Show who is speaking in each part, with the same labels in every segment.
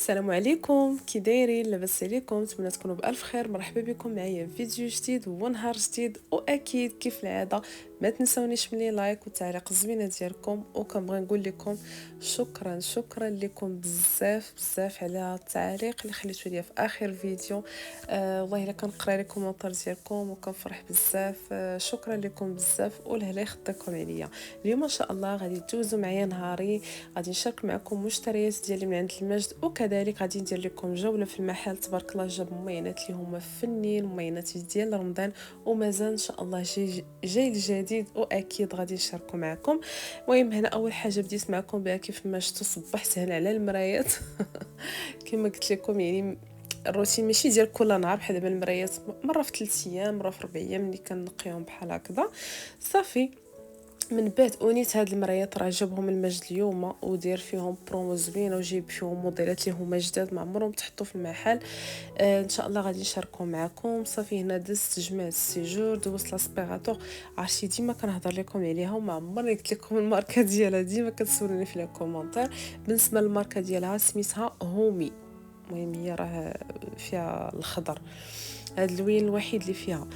Speaker 1: السلام عليكم، كي دايرين؟ لاباس عليكم؟ نتمنى تكونوا بالف خير. مرحبا بكم معايا في فيديو جديد ونهار جديد، واكيد كيف العاده ما تنسونيش مني لايك والتعليق الزوينه ديالكم. وكنبغي نقول لكم شكرا لكم بزاف على التعليق اللي خليتوا لي في اخر فيديو. والله الا كنقرا لي كومونتير ديالكم وكنفرح بزاف. شكرا لكم بزاف والهلا يخطيكم عليا. اليوم ان شاء الله غادي تدوزوا معايا نهاري، غادي نشارك معكم مشتريات ديالي من عند المجد، وكذلك غادي ندير لكم جوله في المحل. تبارك الله جاب ممينات اللي هما فنين، ممينات ديال رمضان، ومازال ان شاء الله جاي الجديد واكيد غادي نشاركه معكم. المهم هنا اول حاجه بديت معكم بها كيف ما شفتوا صبحت هنا على المرايات كما قلت لكم، يعني الروتين ماشي ديال كل نهار بحال دابا المرايات مره في 3 ايام مره في 4 ايام ملي كنقيهم بحال هكذا صافي. من بعد اونيت هاد المرايات راه جابهم المجد اليوم ودير فيهم برومو زوينه وجايب فيهم موديلات اللي هما جداد ما عمرهم تحطوا في المحل. ان شاء الله غادي نشاركهم معكم. صافي هنا دزت جمعت السيجور، دوزت لاسبيراتور. عرفتي ديما كنهضر لكم عليها وما عمرني قلت لكم الماركه ديالها، ديما كتسولوني في لي كومونتير. بالنسبه للماركه ديالها سميتها هومي. المهم هي راه فيها الخضر، هاد اللوين الوحيد اللي فيها.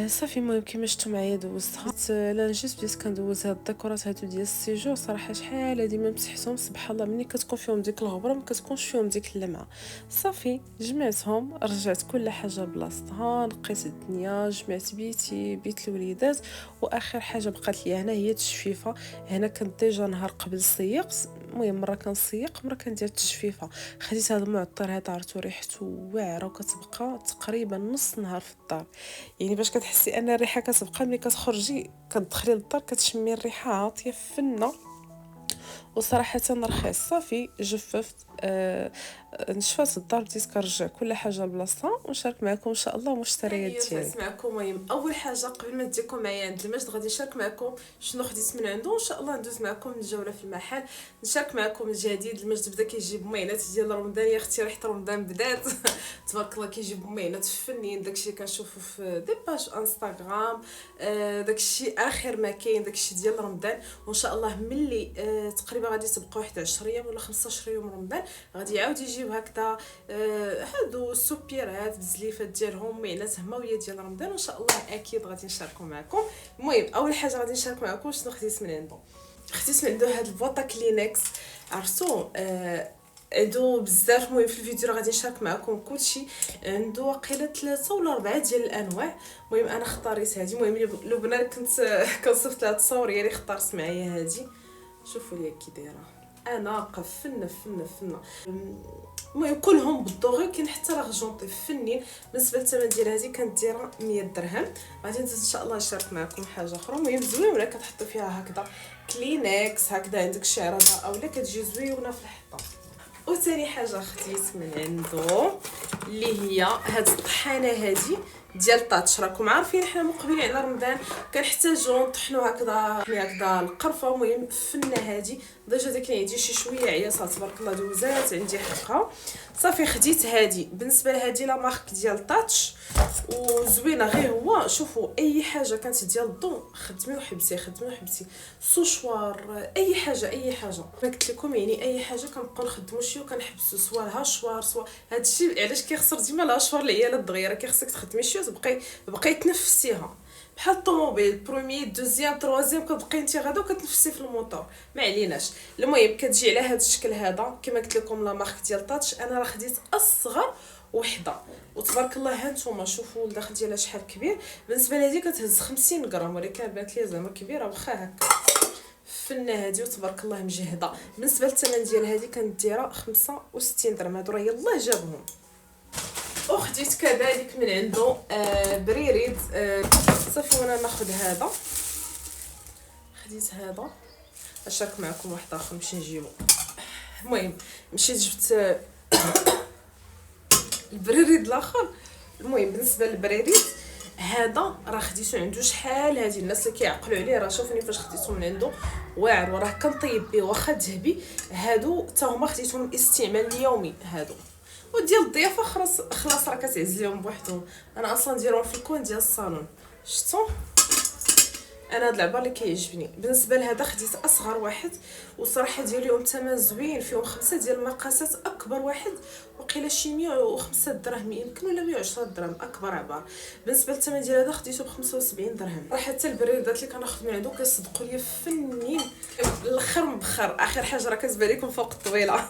Speaker 1: صافي المهم كيما شفتوا معايا دوزتها. لا نجيت بديت كندوز هاد الديكورات هادو ديال السيجور. صراحه شحال هادي ما مسحتهم، سبحان الله ملي كتكون فيهم ديك الغبره ما كتكونش فيهم ديك اللمعه. صافي جمعتهم، رجعت كل حاجه بلاصتها، نقيت الدنيا، جمعت بيت الوليدات. واخر حاجه بقات لي هنا هي التجفيفه. هنا كنت ديجا نهار قبل سيقت، المهم مره كنسيق مره كندير التجفيفه. خديت هذا المعطر هذا، عرفتو ريحته واعره وكتبقى تقريبا نص نهار في الدار. يعني باش كتحسي ان الريحه كتبقى ملي كتخرجي كتدخلي للدار كتشمي الريحه عاطيه فنه وصراحه رخيص. صافي جففت. نشفات الدار، بديت كنرجع كل حاجه لبلاصتها ونشارك معكم ان شاء الله مشتريات ديالي. معكم المهم اول حاجه قبل ما نديكم معايا عند المجد غادي نشارك معكم شنو خديت من عنده. ان شاء الله ندوز معكم الجوله في المحل، نشارك معكم الجديد. المجد بدا كيجيب ممينات ديال رمضان، يا اختي ريحه رمضان بدات تبارك الله كيجيب ممينات فنين. داكشي كنشوفو في دي باج انستغرام، داكشي اخر ما كاين داكشي ديال رمضان. وان شاء الله ملي تقريبا غادي تبقاو واحد 10 ايام ولا 15 يوم رمضان غادي يعاود يجيب هكذا هادو السوبيرات بزليفات ديالهم معنات هماويه ديال رمضان. وان شاء الله اكيد غادي نشاركو معكم. المهم اول حاجه غادي نشارك معكم شنو خديت من عنده. خديت من عنده هاد البوطه كلينكس، عرفتو عنده بزاف. المهم في الفيديو غادي نشارك معكم كلشي. عنده واقيلا 3 ولا 4 ديال الانواع. المهم انا اختاريت هذه. المهم لو بنا كنت كنصيفط لها التصاور ديالي اختارت معايا هذه. شوفوا لي كي دايره انا فنه. المهم كلهم بالدوغي، كاين حتى لاغجونطي فنين. بالنسبه للثمن ديال هذه كانت دايره 100 درهم. غادي نزيد ان شاء الله نشارك معكم حاجه اخرى. المهم زوينه كتحطوا فيها هكذا كلينكس هكذا عندك الشعره اولا كتجي زوينه في الحطه. وثاني حاجه خديت من عنده اللي هي هاد الطحانه هذه ديال طاتش. راكم عارفين حنا مقبلين على رمضان كنحتاجو نطحنوا هكذا القرفه. المهم فنه هذه ديجا داك اللي عندي شي شويه عياصه تبارك الله دوزات عندي حقها. صافي خديت هذه. بالنسبه لهذه لا مارك ديال طاتش وزوينه غير هو. شوفوا اي حاجه كانت ديال الضو خدمي وحبسي سوشوار اي حاجه قلت لكم، يعني اي حاجه كنبقاو نخدموا شي وكنحبسوا سوا الهاشوار سوا هادشي. علاش كيخسر ديما الهاشوار العيالات الدغيره كيخصك تخدمي شي وتبقاي تنفسيها بحال الطوموبيل بروميي دوزيام تروازيام كتبقاي انت غادا وكتنفسي في الموتور ما عليناش. المهم كتجي على هذا الشكل هذا كما قلت لكم لا مارك ديال طاتش. انا راه خديت اصغر وحده وتبارك الله ها نتوما شوفوا الداخل ديالها شحال كبير. بالنسبه لهذه كتهز 50 غرام ولكن بانت لي زعما كبيره واخا هكا فنه هذه وتبارك الله مجهده. بالنسبه للثمن ديال هذه كانت دايره 65 درهم. هادو راه يلاه جابهم. وخديت كذلك من عنده بريريد. صافي وانا ناخذ هذا. خديت هذا نشارك معكم واحد اخر نمشي نجيبو. المهم مشيت جبت البريريد الاخر. المهم بالنسبه للبريريد هذا راه خديتو عنده شحال. هذه الناس اللي كيعقلوا عليه راه شوفوني فاش خديتو من عنده واعر وراه كنطيب به واخا ذهبي. هادو حتى هما خديتهم الاستعمال اليومي هادو. وديال الضيافه خلاص راه كتعزليهم بوحدهم. انا اصلا نديرهم في الكون ديال الصالون. شفتوا انا هاد العبار اللي كيعجبني. بالنسبه لهذا خديت اصغر واحد، وصراحه ديالهم ثمن زوين، فيهم 5 ديال المقاسات. اكبر واحد وقيله شي 105 دراهم يمكن، ولا 110 درهم اكبر عبار. بالنسبه للثمن ديال هذا خديته ب 75 درهم. راه حتى البريدات اللي كناخذ من عنده كيصدقوا لي فنين الاخر مبخر. اخر حاجه راه كتبان لكم فوق الطويله.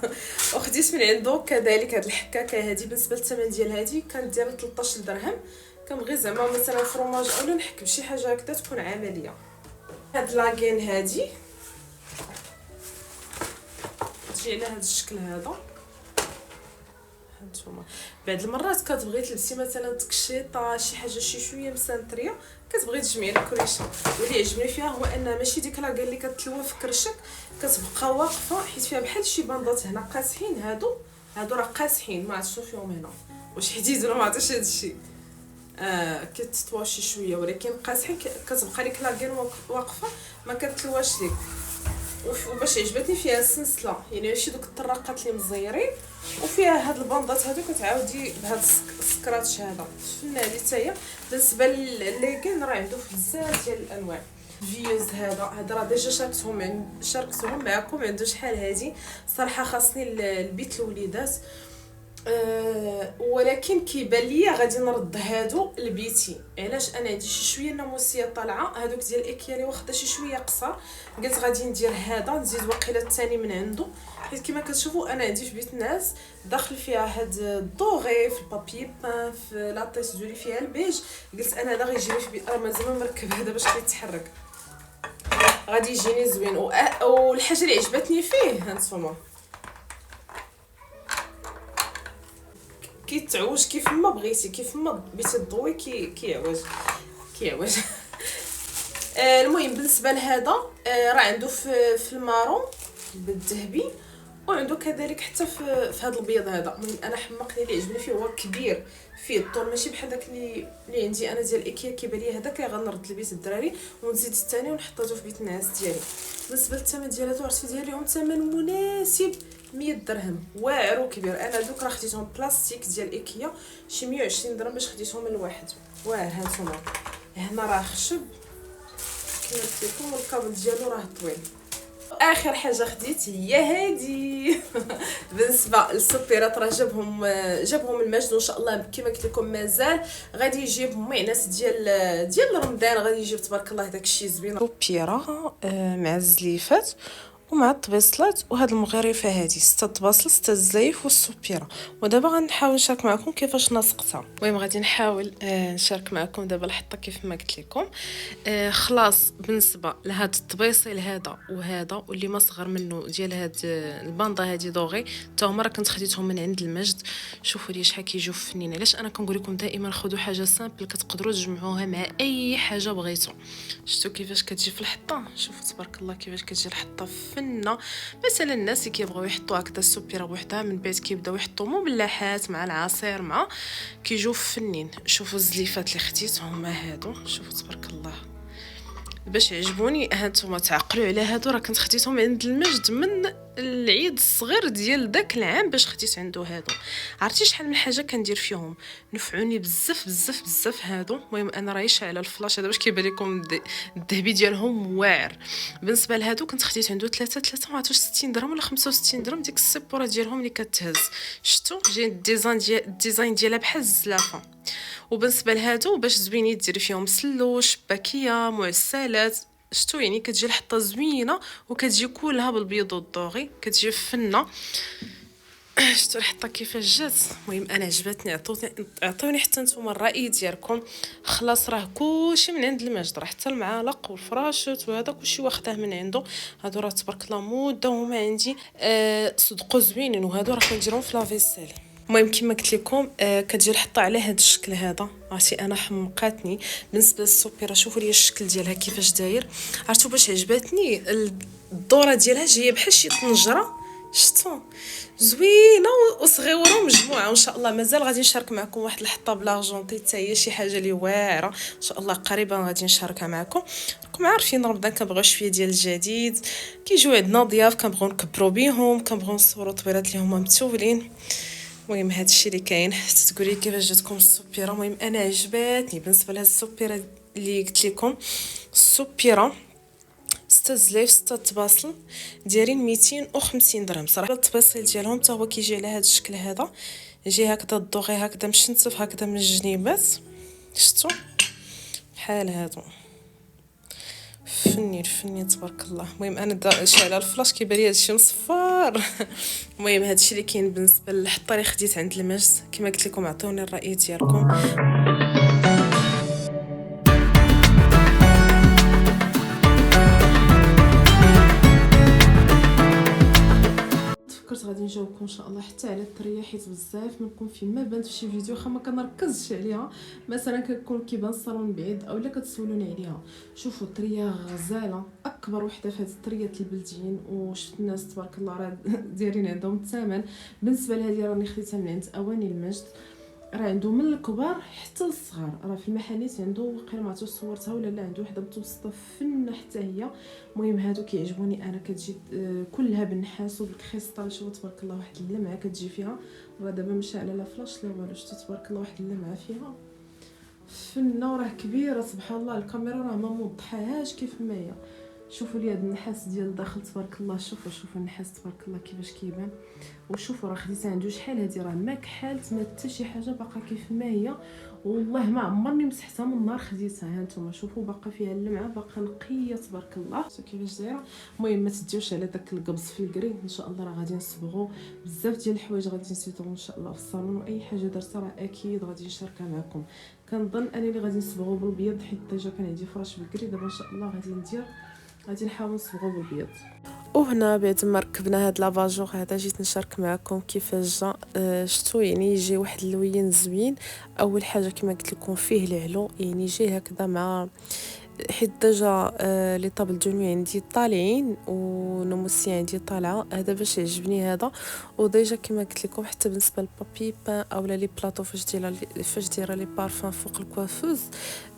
Speaker 1: وخديت من عنده كذلك هاد الحكاكه هذه. بالنسبه للثمن ديال هذه كانت ديال 13 درهم. كنبغي زعما مثلا فرماج اولا نحك بشي حاجه هكذا تكون عمليه. هاد لاكين هادي تجي على هاد الشكل هذا. هانتوما بعض المرات كتبغي تلبسي مثلا تكشيطه شي حاجه شي شويه مسنطريه، كتبغي تجمعي الكريشه. واللي يعجبني فيها هو انها ماشي ديك لاكين اللي كتلوى في كرشك، كتبقى واقفه، حيت فيها بحال شي باندات هنا قاسحين. هادو راه قاسحين، ما عرفتش شنو فيهم هنا، واش حديد ولا ما عرفتش هادشي. كتطوى شي شويه ولكن قاسحين، كتبقى لك لاكين واقفه ما كتلواش ليك. وباش عجبتني فيها السلسله، يعني ماشي دوك الطراقات اللي مزيرين، وفيها هاد الباندات هادو كتعاودي بهاد السكراتش هذا فنان حتى هي. بالنسبه للليغين راه عنده بزاف ديال الانواع. فيوز هذا راه ديجا شاركتهم معكم عنده شحال هادي. صراحه خاصني البيت الوليدات، ولكن كيبان ليا غادي نرد هادو لبيتي. علاش؟ انا عندي شي شويه ناموسيه طالعه، هادوك ديال ايكيا اللي واخده شي شويه قصر، قلت غادي ندير هذا، نزيد وقيله الثاني من عنده. حيت كما كتشوفوا انا عندي في بيت الناس داخل فيها هاد الدوغي في البابي بان في لاطيس دولي فيها البيج. قلت انا هذا غيجيني في بيت، مازال مركب هذا باش كيتحرك، غادي يجيني زوين. والحاجه اللي عجبتني فيه هانتوما كيتعوج كيف ما بغيتي، كيف ما بغيتي تضوي كيعوج. المهم بالنسبه لهذا راه عنده في المارون بالذهبي، وعنده كذلك حتى في هذا البيض هذا. المهم انا حمقني اللي عجبني فيه هو كبير فيه الطول، ماشي بحال داك اللي عندي انا ديال ايكيا. كيبان لي هذاك غنرد لبيت الدراري ونزيد الثاني ونحطو في بيت الناس ديالي. بالنسبه للثمن ديال هادو عرفتي ديالهم ثمن مناسب، 100 درهم، واعر وكبير. انا دوك راه خديتهم بلاستيك ديال ايكيا شي 120 درهم باش خديتهم الواحد. واعر. هانتوما هنا راه خشب كما قلت لكم، والكابل ديالو راه طويل. اخر حاجه خديت هي هادي. بالنسبه للسوبيرات راه جابهم المجد، وان شاء الله كما قلت لكم مازال غادي يجيب معناس ديال رمضان، غادي يجيب تبارك الله داكشي زوين. سوبيره مع الزليفات ومع الطبيصلات وهاد المغرفه هادي 6 طباصل 6 الزلايف والسوبيره. ودابا غنحاول نشارك معكم كيفاش نسقتها. المهم غادي نحاول نشارك معكم دابا الحطه كيف ما قلت لكم. خلاص بالنسبه لهاد الطبيصيل هذا وهذا واللي ما صغر منه ديال هاد الباندا هادي دوغي، حتى هما راه كنت خديتهم من عند المجد. شوفوا لي شحال كيجيو فنين. علاش انا كنقول لكم دائما خذوا حاجه سامبل كتقدروا تجمعوها مع اي حاجه بغيتو. شفتوا كيفاش كتجي في الحطه؟ شوفوا تبارك الله كيفاش كتجي الحطه فنه. مثلا الناس اللي كيبغيو يحطوا هكذا السوبيره بوحدها من بعد كيبداو يحطوا مملحات مع العصير مع كيجيو فنين. شوفوا الزليفات اللي خديتهم هما هادو، شوفوا تبارك الله باش عجبوني. هانتوما تعقلوا على هادو، راه كنت خديتهم عند المجد من العيد الصغير ديال داك العام باش خديت عنده هادو. عرفتي شحال من حاجه كندير فيهم نفعوني بزاف بزاف بزاف هادو. المهم انا راهي شاعله الفلاش هذا باش كيبان لكم الذهبي ديالهم واعر. بالنسبه لهادو كنت خديت عنده 3 ما عرفتش 60 درهم ولا 65 درهم، ديك السيبوره ديالهم اللي كتهز. شفتوا جاي الديزاين ديالها بحال الزلافه. وبالنسبه لهادو باش زوينين ديري فيهم سلوش باكيه معسلات. شتو يعني كتجي الحطه زوينه وكتجي كلها بالبيض والدوغي، كتجي فنه. شتو الحطه كيفاش جات؟ المهم انا عجبتني. عطوني حتى نتوما الراي ديالكم. خلاص راه كلشي من عند المجد، راه حتى المعالق والفراشات وهذا كلشي واخداه من عنده. هادو راه تبارك الله مده هما عندي صدقوا زوينين، وهادو راه كنديرهم في لافيسيل. المهم كما قلت لكم كتجي الحطه على هذا الشكل هذا. عرفتي انا حمقاتني. بالنسبه للسوبيره شوفوا لي الشكل ديالها كيفاش داير. عرفتوا باش عجبتني الدوره ديالها جايه بحال شي طنجره. شفتوا زوينه وصغيره ومجموعه. وان شاء الله مازال غادي نشارك معكم واحد الحطه بلاغجونطي حتى هي شي حاجه اللي واعره. ان شاء الله قريبا غادي نشاركها معكم. راكم عارفين رمضان كنبغيو شويه ديال الجديد، كيجيو عندنا ضياف كنبغيو نكبروا بهم، كنبغيو نصوروا طويرات اللي هما متولين. المهم هذا الشيء اللي كاين. حتى تقولي كيفاش جاتكم السوبيره. المهم انا عجبتني. بالنسبه لهاد السوبيره اللي قلت لكم السوبيره 6 زلايف 6 تباصل دايرين 250 درهم. صراحه التباصيل ديالهم حتى هو كيجي على هذا الشكل هذا، يجي هكذا الدوغي هكذا مشنتف هكذا من الجنيبات، شفتوا بحال هادو فنين تبارك الله. المهم انا شاعله الفلاش كيبان لي هادشي مصفار. المهم هادشي اللي كاين بالنسبه للحطه اللي خديت عند المجد. كما قلت لكم عطوني الراي ديالكم. فكرت غادي نجاوبكم ان شاء الله حتى على الطريه، حيت بزاف منكم فيما بانت في شي فيديو واخا ما كنركزش عليها، مثلا كيكون كيبان الصالون بعيد اولا كتسولوني عليها. شوفوا الطريه غزاله، اكبر وحده في هذه الطريه البلديين، وشفت الناس تبارك الله راه دايرين عندهم الثمن. بالنسبه لهذه راني خديتها من عند اواني المجد، راه عنده من الكبار حتى للصغار، راه في المحانيت عنده وقيلا ما عرفتش صورتها ولا لا، عنده وحده متوسطه فنه حتى هي. المهم هادو كيعجبوني انا، كتجي كلها بالنحاس وبالكريستال. شوفوا تبارك الله واحد اللمعه كتجي فيها، راه دابا ماشي على لا فلاش لا والو، شفتوا تبارك الله واحد اللمعه فيها فنه، وراه كبيره سبحان الله. الكاميرا راه ما موضحاهاش كيف ما هي. شوفوا لي هذا النحاس ديال الداخل تبارك الله، شوفوا النحاس تبارك الله كيفاش كيبان. وشوفوا راه خديتها عنده شحال هذه، راه ما كحالت ما حتى شي حاجه، باقا كيف ما هي. والله ما عمرني مسحتها من نهار خديتها. ها نتوما شوفوا باقا فيها اللمعه، باقا نقيه تبارك الله. شوفوا كيفاش دايره. المهم ما تديوش على داك القبض في الكري، ان شاء الله راه غادي نصبغوا بزاف ديال الحوايج، غادي نسيطروا ان شاء الله في الصالون، واي حاجه درتها راه اكيد غادي نشاركها معكم. كنظن انني اللي غادي نصبغوا بالبيض، حيت ديجا كان عندي فراش بالكري، دابا ان شاء الله غادي نحاول نصبغوا بالبيض. وهنا بعد ما ركبنا هاد لافاجور هذا جيت نشارك معكم كيفاش جا. شفتوا يعني يجي واحد اللوين زوين. اول حاجه كما قلت لكم فيه العلو، يعني يجي هكذا مع حيت ديجا لي طابل دو نوي عندي طالعين ونموسي عندي طالعه، هذا باش يعجبني هذا. وديجا كما قلت لكم حتى بالنسبه للبابي بان اولا لي بلاطو فاش دايره لي بارفان فوق الكوافوز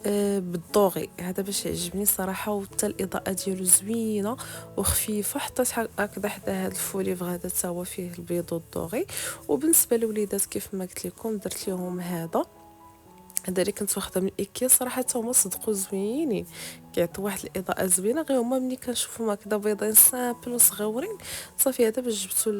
Speaker 1: بالضوغي، هذا باش يعجبني صراحه. وحتى الاضاءه ديالو زوينه وخفيفه، حطيت هكذا حدا هذا الفوليف هذا حتى هو فيه البيض والضوغي. وبالنسبه للوليدات كيف ما قلت لكم درت لهم هذا اللي كنت واخده من ايكيا، صراحه هما صدقوا زوينين، كيعطيو واحد الاضاءه زوينه. غير هما ملي كنشوفهم هكذا بيضين سامبل وصغيورين صافي، هذا باش جبتو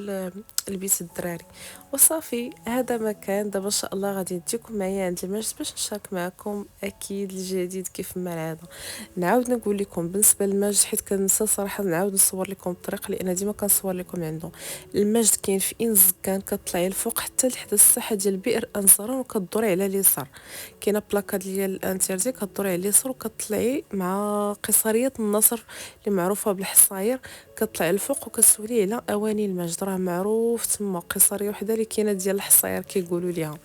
Speaker 1: لبيت الدراري وصافي. هذا مكان دابا ان شاء الله غادي نديكم معايا عند المجد باش نشارك معكم اكيد الجديد كيف ما العاده. نعاود نقول لكم بالنسبه للمجد، حيت كنسى صراحه نعاود نصور لكم الطريق، لان ديما كنصور لكم عنده. المجد كاين في انزكان، كطلعي الفوق حتى لحد الساحه ديال بئر انزران وكدوري على اليسار، كاينه بلاكه ديال الانترزي كدوري على اليسار وكطلعي مع قصريه النصر اللي معروفه بالحصاير، كطلعي الفوق وكتسولي على اواني المجد، راه معروف تما قصريه وحده اللي كاينه ديال الحصاير كيقولوا ليها.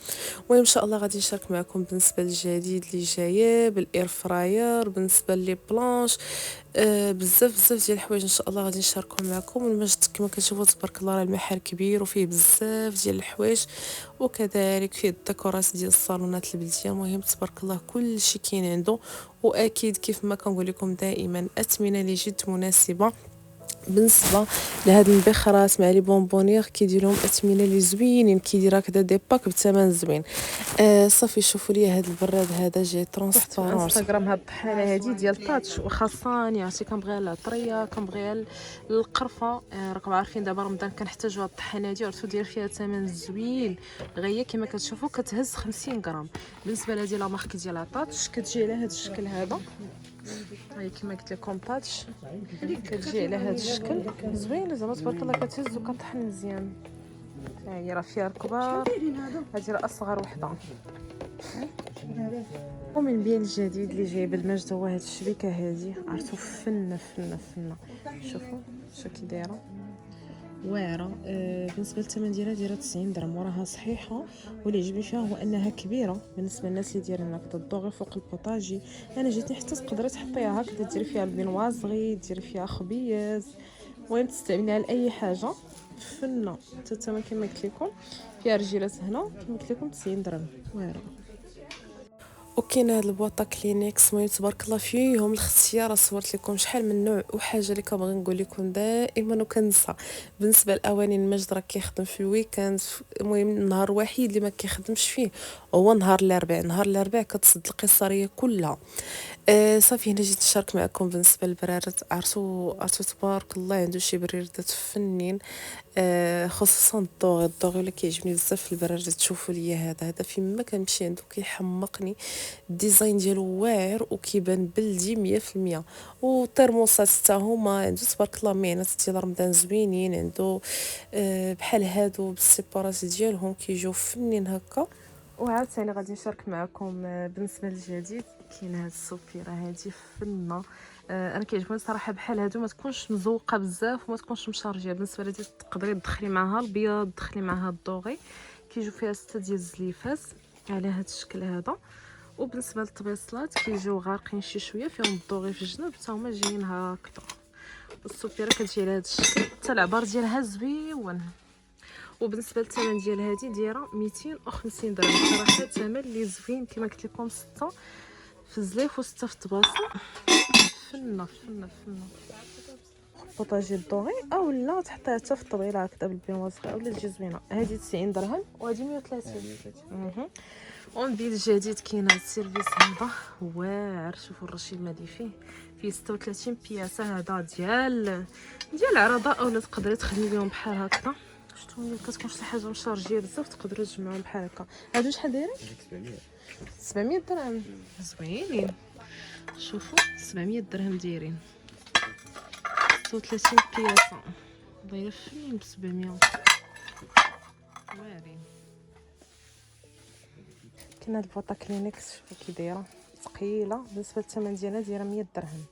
Speaker 1: المهم ان شاء الله غادي نشارك معكم بالنسبه للجديد اللي جايه بالاير فراير، بالنسبه لي بلانش بزاف ديال الحوايج ان شاء الله غادي نشاركهم معكم. المجد كما كتشوفوا تبارك الله راه المحل كبير وفيه بزاف ديال الحوايج، وكذلك فيه الديكورات ديال الصالونات البلديه. المهم تبارك الله كل شيء كاين عنده. واكيد كيف ما كنقول لكم دائما اثمنه اللي جد مناسبه. بالنسبه لهاد البخرات مع لي بونبونير كيدير لهم اثمنه لي زوينين، كيدير هكذا دي باك بثمن زوين. صافي شوفوا لي هاد البراد هذا جاي ترونسبارون. انستغرام هاد الطحانه هادي ديال تاتش وخاصاني عرفتي، كنبغيها العطريه كنبغيها القرفه. راكم عارفين دابا رمضان كنحتاجوا هاد الطحانه هادي، عرفتوا داير فيها ثمن زوين. غير كما كتشوفوا كتهز 50 غرام. بالنسبه لهادي لا مارك ديال تاتش كتجي على هاد الشكل هذا، هاي كما قلت لكم تاتش كتجي على هذا الشكل زوينه زعما تبارك الله، كتهز وكطحن مزيان. هي راه فيها الكبار، هذه راه اصغر وحده. ومن بين الجديد اللي جاي بالمجد هو هاد الشبيكه هذه، عرفتوا فنه شوفوا كي دايره واعره. بالنسبه للثمن ديالها 90 درهم وراها صحيحه. واللي عجبني فيها هو انها كبيره بالنسبه للناس اللي دايرين هكذا الضوغي فوق البوطاجي. انا جاتني حتى تقدري تحطيها هكذا، ديري فيها البينوازغي، ديري فيها خبيز، المهم تستعمليها لاي حاجه. فنه حتى الثمن كما قلت لكم، فيها رجيلات هنا كما قلت لكم 90 درهم واعره. وكاين هاد البواطه كلينكس، المهم تبارك الله فيهم الاختيار. صورت لكم شحال من نوع وحاجه اللي كنبغي نقول لكم دائما وكنسى. بالنسبه لاواني المجد راه كيخدم في الويكاند. المهم النهار الوحيد اللي ما كيخدمش فيه هو نهار الاربعاء. نهار الاربعاء كتصد القصريه كلها. صافي هنا جيت نشارك معكم بالنسبه للبرارات. عرفتو تبارك الله عنده شي بريدات فنين. خصوصا الدوغي اللي كيعجبني بزاف في البرارات. تشوفوا ليا هذا فين ما كنمشي عنده كيحمقني. الديزاين ديالو واعر وكيبان بلدي 100%. والترموسات حتى هما عنده تبارك الله مينات ديال رمضان زوينين. عنده بحال هادو بالسيبارات ديالهم كيجيو فنين هكا. وعاوتاني غادي نشارك معكم بالنسبه للجديد. كاين هاد السوبيره هادي فنه. انا كيعجبني صراحه بحال هادو ما تكونش مزوقه بزاف وما تكونش مشارجيه. بالنسبه لهادي تقدري تدخلي معاها البيض، تدخلي معاها الدوغي. كيجيو فيها 6 ديال الزليفات على هاد الشكل هذا. وبالنسبه للطبيصلات كيجيو غارقين شي شويه فيهم الدوغي في الجنب حتى هما جايين هكذا. والسوبيره كتجي على هاد الشكل حتى العبار ديالها زويون. وبالنسبه للثمن ديال هذه دايره 250 درهم. صراحه الثمن اللي زوين كما قلت لكم، 6 في الزليف و6 في الطباصه. فنه فنه فنه. بوطاجي الدوغي اولا تحطيها حتى في الطبيله هكذا بالبينواز اولا تجي زوينه. هذه 90 درهم وهذه 130. ومن بيد الجديد كاين هذا السيرفيس هذا واعر. شوفوا الرشيد المادي فيه 36 بياسه. هذا ديال عرضه اولا تقدري تخدمي بهم بحال هكذا. شفتوا ملي كتكون شي حاجه مشارجيه بزاف تقدروا تجمعوهم بحال هكا. هادو شحال دايرين؟ 700 درهم. زوينين. شوفوا 700 درهم دايرين 36 بياسه. دايره فين ب 700 واعرين. كاين هاد البوطه كلينكس شوفوا كي دايره ثقيله. بالنسبه للثمن ديالها دايره 100 درهم.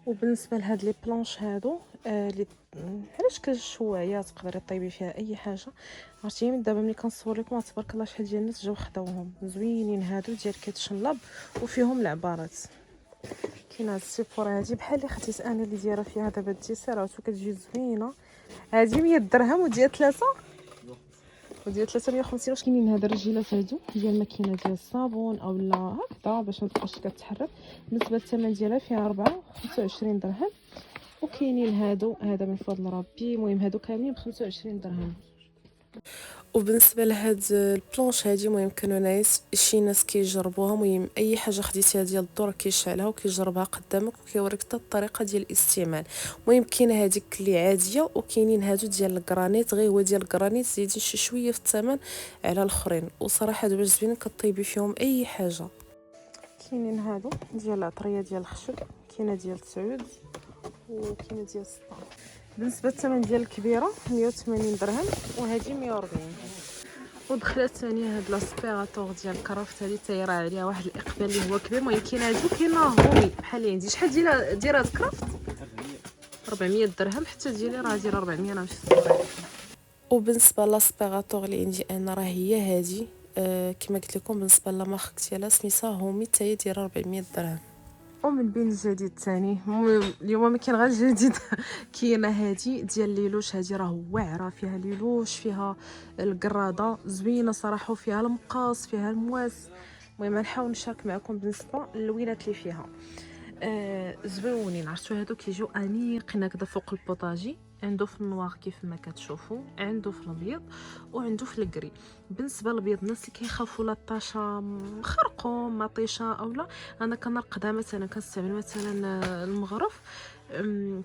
Speaker 1: وبالنسبه لهاد لي بلانش هادو اللي على شكل الشوايه تقدري طيبي فيها اي حاجه. عرفتي من دابا ملي كنصور لكم تبارك الله شحال ديال الناس جاو خداوهم. زوينين هادو ديال كيتشنلاب وفيهم العبارات. كاين هاد السيفور هادي بحال اللي خديت انا اللي دايره فيها دابا الديسيرات وكتجي زوينه. هادي 100 درهم وديال 3 150. واش كاينين هاد الرجيلات هادو ديال الماكينه ديال الصابون اولا هكذا باش ما تبقاش كتحرك. بالنسبه للثمن ديالها فيها 25 درهم. وكاينين هذا من فضل ربي. المهم هادو كاملين ب 25 درهم. وبالنسبه لهاد البلونش هادي المهم كانوا ناس شي ناس كيجربوها. المهم اي حاجه خديتيها ديال الدور كيشعلها وكيجربها قدامك وكيوريك حتى الطريقه ديال الاستعمال. المهم كاينه هذيك اللي عاديه وكاينين هادو ديال الكرانيت. غير هو ديال الكرانيت زيدين شي شويه في الثمن على الاخرين. وصراحه هادو زوينين كطيبي فيهم اي حاجه. كاينين هادو ديال العطريه ديال الخشب. كاينه ديال السعود وكاينه ديال السطح. بالنسبه للثمن ديال الكبيره 180 درهم وهذه 140. ودخلت ثانيه هاد لاسبيراتور ديال الكرافت. هذه تايره عليها واحد الاقبال اللي هو كبير. المهم كاين هادو كاين هومي بحال اللي عندي. شحال ديال هاد الكرافت؟ 400 درهم. حتى ديالي راه دايره 400 انا مشيت صغيره. وبالنسبه لاسبيراتور اللي عندي انا راه هي هذه. كما قلت لكم بالنسبه لا مارك ديالها سميتها هومي حتى هي دايره 400 درهم. ومن بين الجديد الثاني اليوم ما كاين غير الجديد. كاينه هذه ديال ليلوش. هذه راه واعره فيها ليلوش فيها القراده زوينه صراحه وفيها المقاص فيها المواس. المهم نحاول نشارك معكم بالنسبه للوينات اللي فيها. زويونين. عرفتوا هادو كيجيو انيقين هكذا فوق البوطاجي. عنده في النوار كيف ما كتشوفوا، عنده في الابيض وعنده في الكري. بالنسبه للابيض الناس اللي كيخافوا لا طاشه خرقوم مطيشه اولا انا كنرقدها مثلا كنستعمل مثلا المغرف.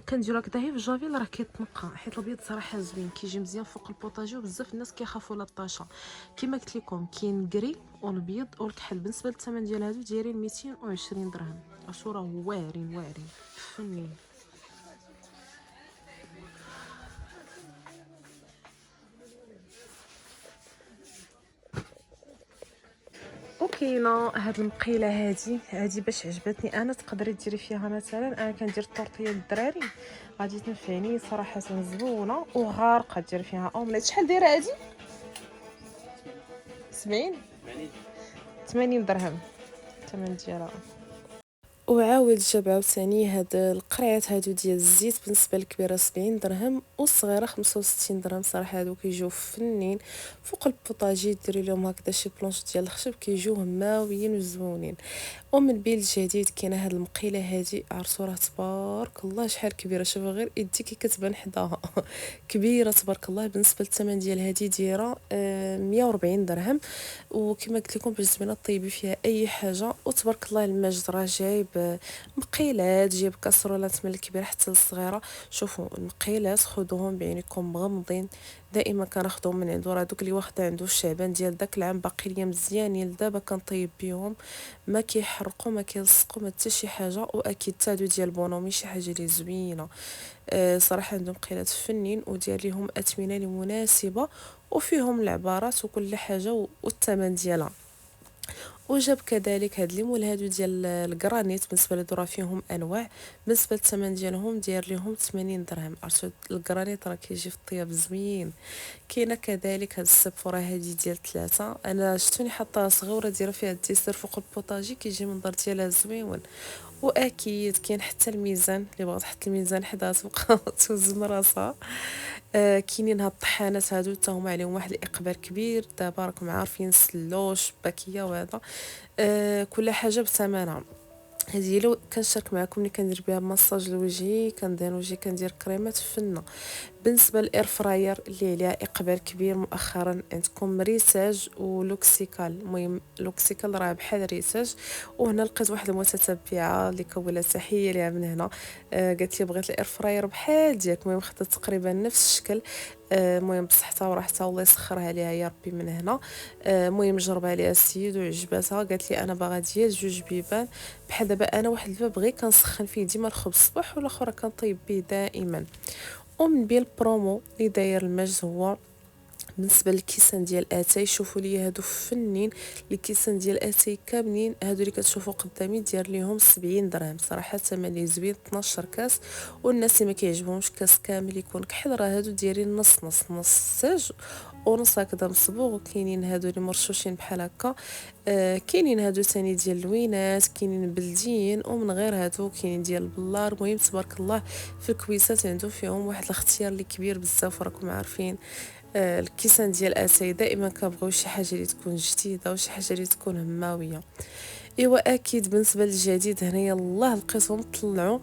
Speaker 1: كنديرو هكذا هي في الجافيل راه كيتنقى حيت الابيض صراحه زوين كيجي مزيان فوق البوطاجي. وبزاف الناس كيخافوا لا طاشه. كما قلت لكم كاين كري والابيض والكحل. بالنسبه للثمن ديال هادو دايرين 220 درهم. عرفتوا راه واعرين فنين. وكاينه هاد المقيله هادي باش عجبتني انا. تقدري ديري فيها مثلا انا كندير الطورطيه للدراري غادي تنفعني صراحه. زوينه وغارقه. ديري فيها اومليت. شحال دايره هادي؟ 70 80 درهم الثمن ديالها. وعاود جاب عاوتاني هاد القرعات هادو ديال الزيت، بالنسبه للكبيره 70 درهم والصغيره 65 درهم. صراحه هادو كيجيو فنين فوق البوطاجي، ديري لهم هكذا شي بلونش ديال الخشب كيجيو هماويين وزوينين. ومن بين الجديد كاينه هاد المقيله هادي، عرفتو راه تبارك الله شحال كبيره، شوفوا غير يدي كي كتبان حداها كبيره تبارك الله. بالنسبه للثمن ديال هادي دايره 140 درهم. وكما قلت لكم باش زوينه طيبي فيها اي حاجه. وتبارك الله المجد راه جايب مقيلات، جايب كاسرولات من الكبيره حتى للصغيره. شوفوا المقيلات خذوهم بعينكم مغمضين، دائما كناخذهم من عنده، راه دوك اللي واخده عنده الشعبان ديال داك العام باقي ليا مزيانين لدابا كنطيب بهم، ما كيحرقوا ما كيلصقوا ما حتى شي حاجه. واكيد تادو ديال بونومي شي حاجه اللي زوينه. صراحه عندهم قيلات فنين ودير ليهم اثمنه اللي مناسبه وفيهم العبارات وكل حاجه والثمن ديالها. وجاب كذلك هاد الليمون هادو ديال الكرانيت، بالنسبه لهادو راه فيهم انواع. بالنسبه للثمن ديالهم داير ليهم 80 درهم. عرفتوا الكرانيت راه كيجي في الطياب زوين. كاينه كذلك هاد السبوره هادي ديال 3، انا شفتوني حاطاها صغيره دايره فيها الديسير فوق البوطاجي كيجي منظر ديالها زويون. واكيد كاين حتى الميزان اللي بغات تحط الميزان حداها تبقى توزن راسها. كاينين هاد الطحانات هادو حتى هما عليهم واحد الاقبال كبير، دابا راكم عارفين سلوش باكيه وهذا. كل حاجه بثمنها. هذه لو كنشارك معكم اللي كندير بها ماساج لوجهي، كندهن وجهي، كندير كريمات فنه. بالنسبه للاير فراير اللي عليها اقبال كبير مؤخرا، عندكم ريساج ولوكسيكال. المهم لوكسيكال راه بحال ريساج. وهنا لقيت واحد المتتبعه اللي كولا تحيه ليها من هنا، قالت لي بغيت الاير فراير بحال ديالك. المهم خدات تقريبا نفس الشكل. المهم بصحتها وراحتها الله يسخرها ليها يا ربي من هنا. المهم جربها ليها السيد وعجباتها، قالت لي انا باغا ديال جوج بيبان. بحال دابا انا واحد الباب غير كنسخن فيه ديما الخبز الصباح والاخر كنطيب به دائما. ومن بين البرومو اللي داير المجد هو بالنسبه للكيسان ديال اتاي. شوفوا لي هادو فنين، الكيسان ديال اتاي كاملين هادو اللي كتشوفوا قدامي دير ليهم 70 درهم. صراحه ثمن اللي زوين، 12 كاس. والناس اللي ما كيعجبهمش كاس كامل يكون كحل راه هادو دايرين نص نص، نص ساج ونص هكذا مصبوغ. وكاينين هادو اللي مرشوشين بحال هكا. كاينين هادو ثاني ديال اللوينات، كاينين بلديين ومن غير هادو، كاينين ديال البلار. المهم تبارك الله في الكويسات عنده فيهم واحد الاختيار اللي كبير بزاف. راكم عارفين الكيسان ديال اتاي دائما كنبغيو شي حاجه اللي تكون جديده وشي حاجه اللي تكون هماويه. ايوا اكيد بالنسبه للجديد هنايا الله لقيتهم طلعوا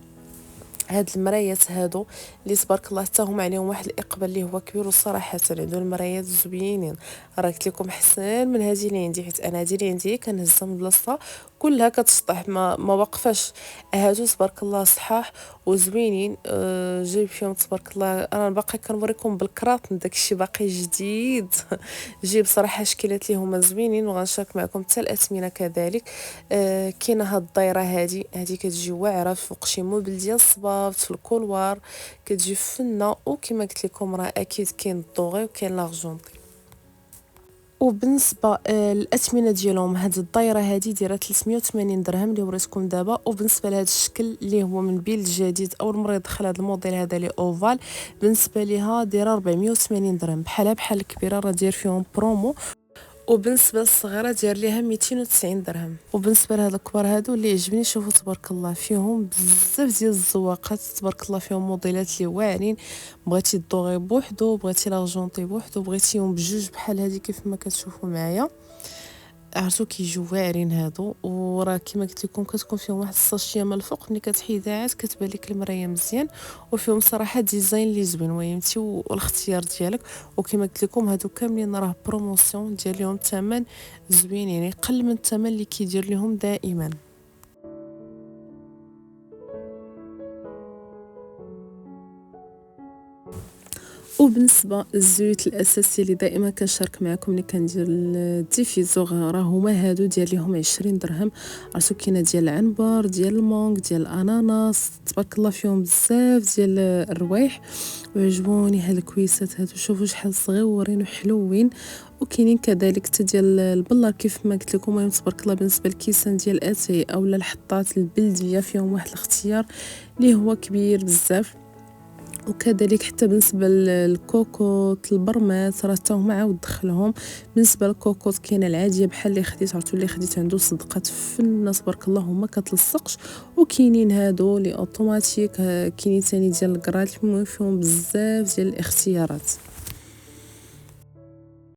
Speaker 1: هاد المرايات هادو اللي تبارك الله حتى هما عليهم واحد الاقبال اللي هو كبير. وصراحه عندو المرايات زوينين، راه قلت لكم حسن من هذه اللي عندي، حيت انا هذه اللي عندي كنهزها من بلاصتها كلها كتشطح ما واقفاش. هادو تبارك الله صحاح وزوينين. جايب فيهم تبارك الله، انا باقي كنوريكم بالكراط من داكشي باقي جديد جيب صراحه شكلات اللي هما زوينين. وغنشارك معكم حتى الاثمنه كذلك. كاينه هاد الدايره هادي كتجي واعره فوق شي موبل ديال الصباط في الكولوار، كتجي فنه. وكما قلت لكم راه اكيد كاين الدوغي وكاين لارجونطي. وبالنسبه للاثمنه ديالهم، هاد الدايره هادي دايره 380 درهم اللي وريتكم دابا. وبالنسبه لهاد الشكل اللي هو من بيل الجديد اول مره يدخل هاد الموديل هذا لي اوفال، بالنسبه ليها دايره 480 درهم. بحال الكبيره راه داير فيهم برومو. وبالنسبه للصغيره داير ليها 290 درهم. وبالنسبه لهاد الكبار هادو اللي عجبني، شوفوا تبارك الله فيهم بزاف ديال الزواقات، تبارك الله فيهم موديلات اللي واعرين. بغيتي الدوغي بوحدو، بغيتي لارجونطي بوحدو، بغيتيهم بجوج بحال هادي كيف ما كتشوفوا معايا. عرفتو كيجيو واعرين هادو. وراه كيما قلت لكم كتكون فيهم واحد الساشيه من الفوق، ملي كتحيدها عاد كتبان لك المرايه مزيان. وفيهم صراحه ديزاين اللي زوين ويمتي والاختيار ديالك. وكيما قلت لكم هادو كاملين راه بروموسيون ديال ليهم ثمن زوين، يعني قل من الثمن اللي كيدير لهم دائما. وبالنسبه للزيوت الاساسي اللي دائما كنشارك معكم اللي كندير الديفيزور، راه هما هادو ديال ليهم 20 درهم. عرفتو كاينه ديال العنبر، ديال المونغ، ديال الاناناس، تبارك الله فيهم بزاف ديال الروايح. وعجبوني هاد الكويسات هادو، شوفوا شحال صغيورين وحلوين. وكاينين كذلك حتى ديال البلار كيف ما قلت لكم. المهم تبارك الله بالنسبه للكيسان ديال اتاي اولا الحطات البلديه فيهم واحد الاختيار اللي هو كبير بزاف. وكذلك حتى بالنسبه للكوكوط البرمات راه حتى هما عاود دخلهم. بالنسبه للكوكوط كاينه العاديه بحال اللي خديت عرفتوا اللي خديت عنده صدقات في الناس تبارك الله هما كتلصقش، وكاينين هادو لي اوتوماتيك، كاينين ثاني ديال الكرات. المهم فيهم بزاف ديال الاختيارات.